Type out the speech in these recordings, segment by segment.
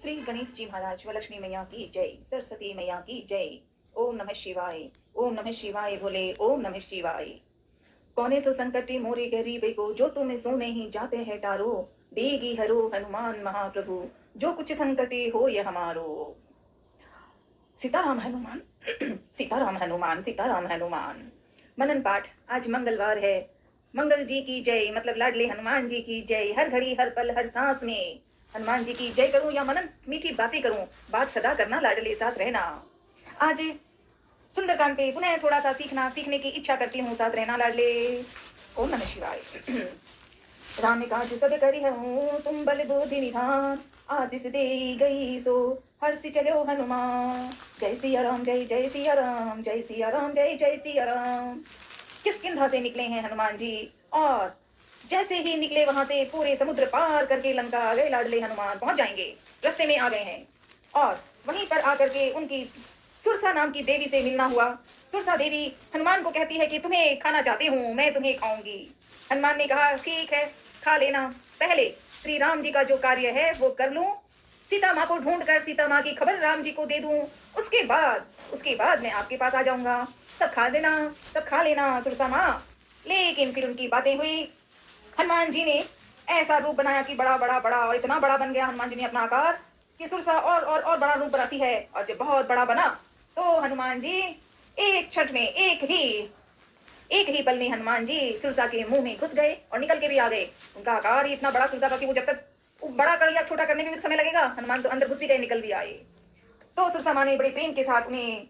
श्री गणेश जी महाराज व लक्ष्मी मैया की जय, सरस्वती मैया की जय। ओम नमः शिवाय, ओम नमः शिवाय बोले, ओम नमः शिवाय। कौने सो संकटे मोरे गरीबे को, जो तुम्हें सो नहीं जाते हैं टारो। बेगी हरो हनुमान महाप्रभु, जो कुछ संकटे हो ये हमारो। सीताराम हनुमान सीताराम हनुमान, सीताराम हनुमान। मनन पाठ। आज मंगलवार है। मंगल जी की जय, मतलब लाडले हनुमान जी की जय। हर घड़ी हर पल हर सांस में हनुमान जी की जय करूं या मनन मीठी बातें करूं, बात सदा करना, लाडले साथ रहना। आज सुंदरकांड पे पुनः थोड़ा सा सीखने की इच्छा करती हूँ, साथ रहना लाडले। ओम नमः शिवाय। राम काज सब करी हूँ, तुम बल बुद्धि निधान। आशीष दे गई सो हर्ष चलो हनुमान। जय सिया राम, जय जय सिया राम, जय सिया राम, जय जय सिया राम। किस किंधा से निकले हैं हनुमान जी, और जैसे ही निकले वहां से पूरे समुद्र पार करके लंका आ गए। लाडले हनुमान पहुंच जाएंगे, रास्ते में आ गए हैं। और वहीं पर आकर के उनकी सुरसा नाम की देवी से मिलना हुआ। सुरसा देवी हनुमान को कहती है कि तुम्हें खाना चाहती हूँ, मैं तुम्हें खाऊंगी। हनुमान ने कहा ठीक है, खा लेना, पहले श्री राम जी का जो कार्य है वो कर लूं, सीता माँ को ढूंढ कर सीता माँ की खबर राम जी को दे दूं, उसके बाद मैं आपके पास आ जाऊंगा, तब खा लेना सुरसा माँ। लेकिन फिर उनकी बातें हुई। हनुमान जी ने ऐसा रूप बनाया कि बड़ा और इतना बड़ा बन गया हनुमान जी ने अपना आकार कि सुरसा और बड़ा रूप बनाती है। और जब बहुत बड़ा बना तो हनुमान जी एक क्षण में, एक ही पल में हनुमान जी सुरसा के मुंह में घुस गए और निकल के भी आ गए। उनका आकार ही इतना बड़ा सुरसा का कि वो जब तक बड़ा कर या छोटा करने में भी समय लगेगा, हनुमान तो अंदर घुस भी गए, निकल भी आए। तो सुरसा माँ ने बड़े प्रेम के साथ उन्हें,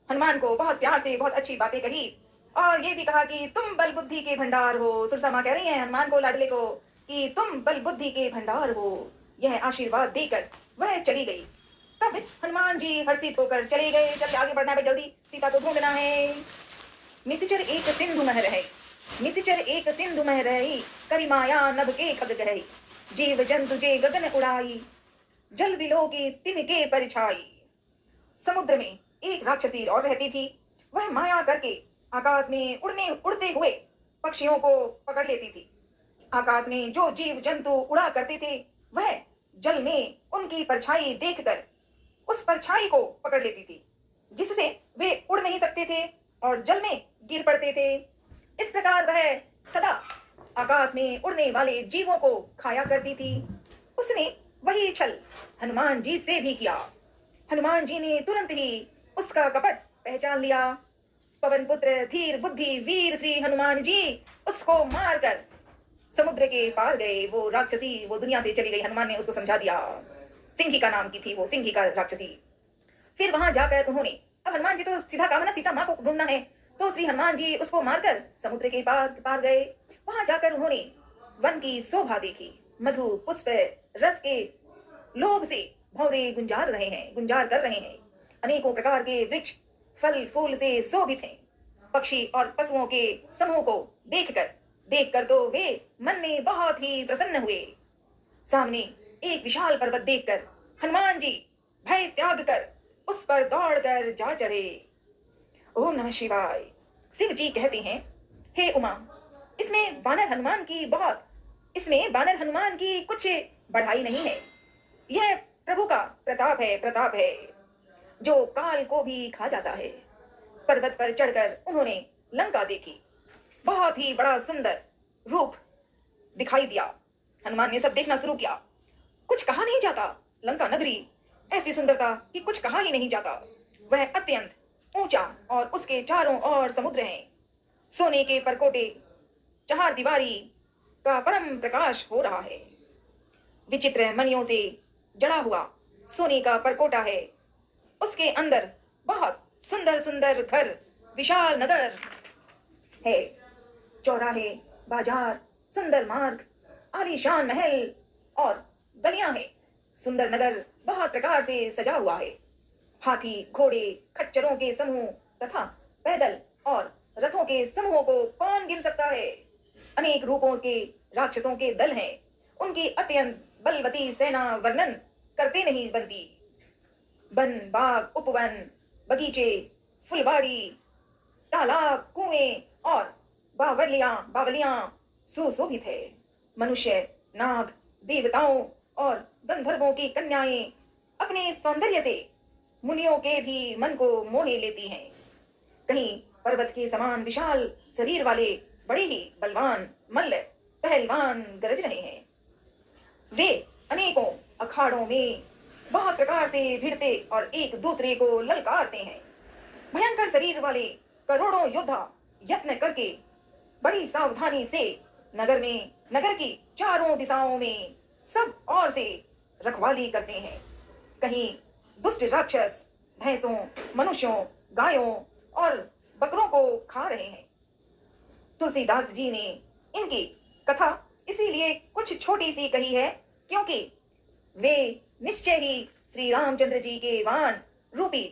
हनुमान को बहुत प्यार से बहुत अच्छी बातें कही और ये भी कहा कि तुम बल बुद्धि के भंडार हो। सुरसा माँ कह रही है हनुमान को, लाडले को, कि तुम बल बुद्धि के भंडार हो। यह आशीर्वाद देकर वह चली गई। तब हनुमान जी हर्षित होकर चले गए। जब आगे बढ़ना है, जल्दी सीता को ढूंढना है। निशिचर एक सिंधु मह रहे, निशिचर एक सिंधु मह रही, करी माया नभ के खग गहई। जीव जंतु जे गगन उड़ाई, जल बिलो की तिनके परिछाई। समुद्र में एक राक्षसी और रहती थी। वह माया करके आकाश में उड़ते हुए पक्षियों को पकड़ लेती थी। आकाश में जो जीव जंतु उड़ा करते थे, वह जल में उनकी परछाई देखकर उस परछाई को पकड़ लेती थी, जिससे वे उड़ नहीं सकते थे और जल में गिर पड़ते थे। इस प्रकार वह सदा आकाश में उड़ने वाले जीवों को खाया करती थी। उसने वही छल हनुमान जी से भी किया। हनुमान जी ने तुरंत ही उसका कपट पहचान लिया। पवन पुत्र धीर बुद्धि वीर श्री हनुमान जी उसको मारकर समुद्र के पार गए। वो राक्षसी वो दुनिया से चली गई। हनुमान ने उसको समझा दिया। सिंहिका नाम की थी वो, सिंहिका राक्षसी। फिर वहां जाकर उन्होंने, अब हनुमान जी तो सीधा काम है ना, सीता माँ को ढूंढना है, तो श्री हनुमान जी उसको मारकर समुद्र के पार गए। वहां जाकर उन्होंने वन की शोभा देखी। मधु पुष्प रस के लोभ से भौरे गुंजार कर रहे हैं। अनेकों प्रकार के वृक्ष फल फूल से शोभित हैं। पक्षी और पशुओं के समूह को देखकर तो वे मन में बहुत ही प्रसन्न हुए। सामने एक विशाल पर्वत देखकर हनुमान जी भय त्याग कर उस पर दौड़कर जा चढ़े। ओम नमः शिवाय। शिव जी कहते हैं, हे उमा, इसमें बानर हनुमान की कुछ बढ़ाई नहीं है। यह प्रभु का प्रताप है जो काल को भी खा जाता है। पर्वत पर चढ़कर उन्होंने लंका देखी। बहुत ही बड़ा सुंदर रूप दिखाई दिया। हनुमान ने सब देखना शुरू किया। कुछ कहा नहीं जाता। लंका नगरी ऐसी सुंदरता कि कुछ कहा ही नहीं जाता। वह अत्यंत ऊंचा और उसके चारों ओर समुद्र हैं। सोने के परकोटे, चार दीवारी का परम प्रकाश हो रहा है। विचित्र मणियों से जड़ा हुआ सोने का परकोटा है। उसके अंदर बहुत सुंदर घर, विशाल नगर है। चौराहे, बाजार, सुंदर मार्ग, आलीशान महल और गलियां हैं। सुंदर नगर बहुत प्रकार से सजा हुआ है। हाथी, घोड़े, खच्चरों के समूह तथा पैदल और रथों के समूहों को कौन गिन सकता है। अनेक रूपों के राक्षसों के दल हैं। उनकी अत्यंत बलवती सेना वर्णन करते नहीं बनती। वन, बाग, उपवन, बगीचे, फुलवाड़ी, तालाब, कुएं और बावलियां सुशोभित है। मनुष्य, नाग, देवताओं और गंधर्वों की कन्याएं अपने सौंदर्य से मुनियों के भी मन को मोह लेती हैं। कहीं पर्वत के समान विशाल शरीर वाले बड़े ही बलवान मल्ल पहलवान गरज रहे हैं। वे अनेकों अखाड़ों में बहुत प्रकार से भिड़ते और एक दूसरे को ललकारते हैं। भयंकर शरीर वाले करोड़ों योद्धा यत्न करके बड़ी सावधानी से नगर की चारों दिशाओं में सब ओर से रखवाली करते हैं। कहीं दुष्ट राक्षस भैंसों, मनुष्यों, गायों और बकरों को खा रहे हैं। तुलसीदास जी ने इनकी कथा इसीलिए कुछ छोटी सी कही है क्योंकि वे निश्चय ही श्री रामचंद्र जी के वाण रूपी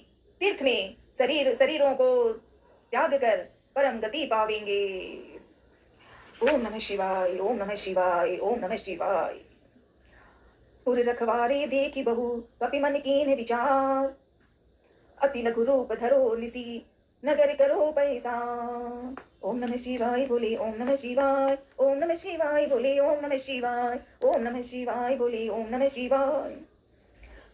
तीर्थ में शरीरों को त्याग कर परम गति पावेंगे। ओम नमः शिवाय, ओम नमः शिवाय, ओम नमः शिवाय। पुर रखवारे देखी बहु कपि मन कीन विचार, अति लघु रूप धरो निसी नगर करो पैसा। ओम नमः शिवाय बोले, ओम नमः शिवाय, ओम नमः शिवाय बोले, ओम नमः शिवाय, ओम नमः शिवाय बोले, ओम नमः शिवाय।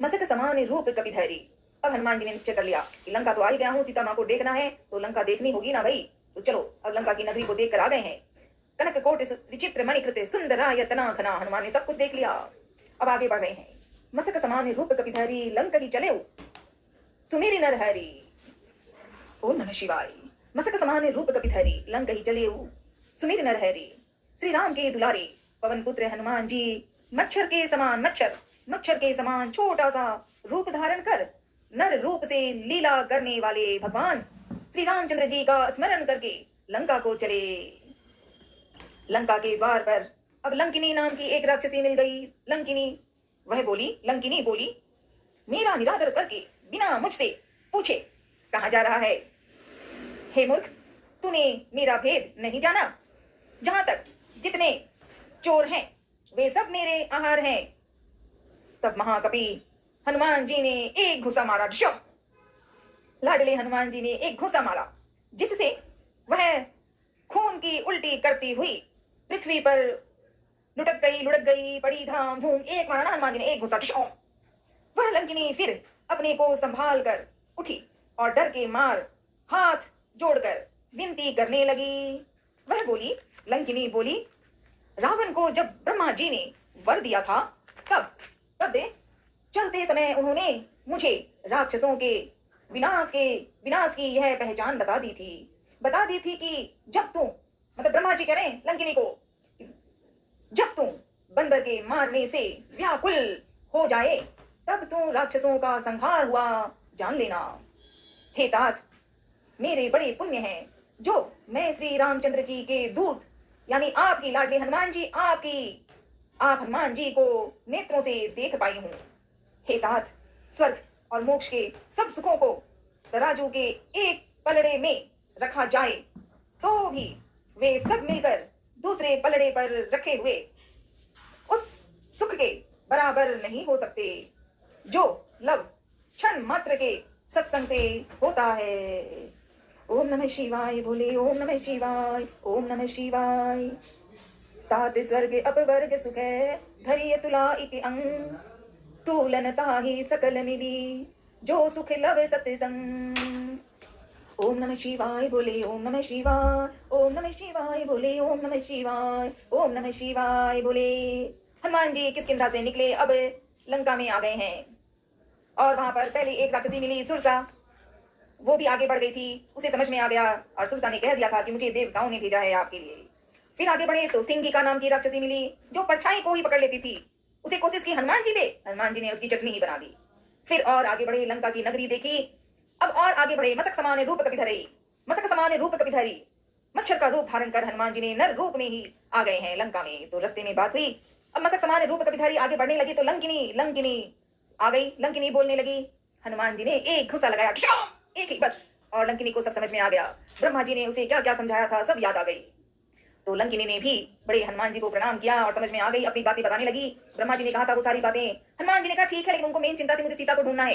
मसक समान रूप कपिधरी। अब हनुमान जी ने निश्चय कर लिया कि लंका तो आ ही गया हूँ, सीता माँ को देखना है तो लंका देखनी होगी ना भाई। तो चलो अब लंका की नगरी को देख कर आ गए हैं। कनक कोट विचित्र मणिकृत सुंदरायतना घना। हनुमान ने सब कुछ देख लिया, अब आगे बढ़ रहे हैं। मसक समान रूप कपिधरी लंका की चले सुमेरी नर हरि। ओम नमः शिवाय। मसक समान रूप कपिधरी लंका ही चले सुमेरी नर हरि। श्री राम के दुलारे पवन पुत्र हनुमान जी मच्छर के समान छोटा सा रूप धारण कर नर रूप से लीला करने वाले भगवान श्री रामचंद्र जी का स्मरण करके लंका को चले। लंका के द्वार पर अब लंकिनी नाम की एक राक्षसी मिल गई। लंकिनी बोली मेरा निरादर करके बिना मुझसे पूछे कहाँ जा रहा है? हे मूर्ख, तूने मेरा भेद नहीं जाना। जहां तक जितने चोर हैं वे सब मेरे आहार हैं। तब महाकपि हनुमान जी ने एक घुसा मारा। लाडले हनुमान जी ने एक घुसा मारा जिससे वह खून की उल्टी करती हुई पृथ्वी पर लुढ़क गई पड़ी धाम धूम। एक मारा ना हनुमान जी ने, एक घुसा। वह लंकिनी फिर अपने को संभाल कर उठी और डर के मार हाथ जोड़कर विनती करने लगी। वह बोली, लंकिनी बोली, रावण को जब ब्रह्मा जी ने वर दिया था तब चलते समय उन्होंने मुझे राक्षसों के विनाश की यह पहचान बता दी थी कि जब तू, मतलब ब्रह्मा जी कह रहे हैं लंकिनी को, जब तू बंदर के मारने से व्याकुल हो जाए तब तू राक्षसों का संहार हुआ जान लेना। हे तात, मेरे बड़े पुण्य हैं जो मैं श्री रामचंद्र जी के दूत यानी आपकी लाडली हनुमान जी, आप हनुमान जी को नेत्रों से देख पाई हूँ। हे तात, स्वर्ग और मोक्ष के सब सुखों को तराजू के एक पलड़े में रखा जाए तो भी वे सब मिलकर दूसरे पलड़े पर रखे हुए उस सुख के बराबर नहीं हो सकते जो लव क्षण मात्र के सत्संग से होता है। ओम नमः शिवाय बोले, ओम नमः शिवाय, ओम नमः शिवाय। तात स्वर्ग अपवर्ग सुख धरिय तुला इति अंग, तूलन ताहि सकल मिली जो सुख लव सत्संग। ओम नमः शिवाय बोले, ओम नमः शिवाय, ओम नमः शिवाय बोले, ओम नमः शिवाय, ओम नमः शिवाय बोले। हनुमान जी किष्किंधा से निकले, अब लंका में आ गए हैं और वहां पर पहले एक राक्षसी मिली सुरसा, वो भी आगे बढ़ गई थी। उसे समझ में आ गया और सुरसा ने कह दिया था कि मुझे देवताओं ने भेजा है आपके लिए। फिर आगे बढ़े तो सिंगिका नाम की राक्षसी मिली जो परछाई को ही पकड़ लेती थी। उसे कोशिश की हनुमान जी पे, हनुमान जी ने उसकी चटनी ही बना दी। फिर और आगे बढ़े, लंका की नगरी देखी। अब और आगे बढ़े, मसक समान रूप कपिधरी मच्छर का रूप धारण कर हनुमान जी ने नर रूप में ही आ गए हैं लंका में। तो रास्ते में बात हुई, अब मसक समान रूप कपिधरी आगे बढ़ने लगी तो लंकिनी आ गई। लंकिनी बोलने लगी, हनुमान जी ने एक घुसा लगाया, एक ही बस, और लंकिनी को सब समझ में आ गया। ब्रह्मा जी ने उसे क्या क्या समझाया था सब याद आ गई। तो लंकिनी ने भी बड़े हनुमान जी को प्रणाम किया और समझ में आ गई, अपनी बातें बताने लगी। ब्रह्मा जी ने कहा था वो सारी बातें, हनुमान जी ने कहा ठीक है, लेकिन उनको मेन चिंता थी मुझे सीता को ढूंढना है।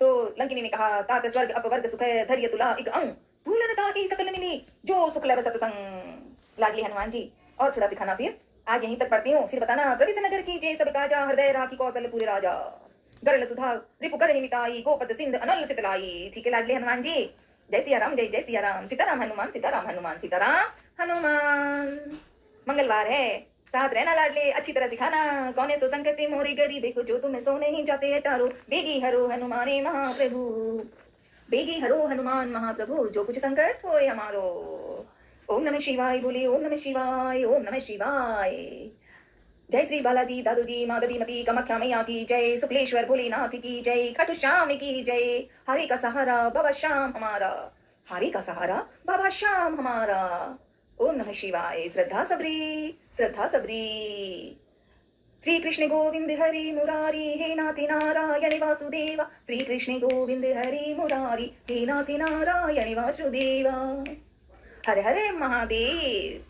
तो लंकिनी ने कहा, तात स्वर्ग अपवर्ग सुख धैर्य तुला एक अंग, तुलन ताहि सकल मिली जो सुख लव सत्संग। लाडली हनुमान जी, और थोड़ा सिखाना, फिर आज यहीं तक पढ़ती हूँ, फिर बताना। प्रविश नगर की जय सब काजा, हृदय राखी कौशल पूरे राजा। गरल सुधा रिपु कर हिमिताई गोपद सिंध अनल सितलाई। ठीक है लाडले हनुमान जी, जय सिया राम, जय जय सिया राम, सीताराम हनुमान, सीताराम हनुमान, सीताराम हनुमान। मंगलवार है, साथ रहना लाडले, अच्छी तरह सिखाना। कौन है सो संकट मोरी गरीबे को, जो तुम्हें सो नहीं जाते हटारो। बेगी हरो हनुमाने महाप्रभु, बेगी हरो हनुमान महाप्रभु, जो कुछ संकट होए हमारो। ओम नमः शिवाय बोले, ओम नमः शिवाय, ओम नमः शिवाय। जय श्री बालाजी दादू जी माँ दधीमती कामाख्या मैया की जय, शुक्लेश्वर भोलेनाथ की जय, खाटू श्याम की जय। हरे का सहारा बाबा श्याम हमारा, हरे का सहारा बाबा श्याम हमारा। ओम नमः शिवाय। श्रद्धा सबरी, श्रद्धा सबरी। श्री कृष्ण गोविंद हरि मुरारी, हे नाथ नारायण वासुदेवा। श्री कृष्ण गोविंद हरि मुरारी, हे नाथ नारायण वासुदेवा। हर हर महादेव।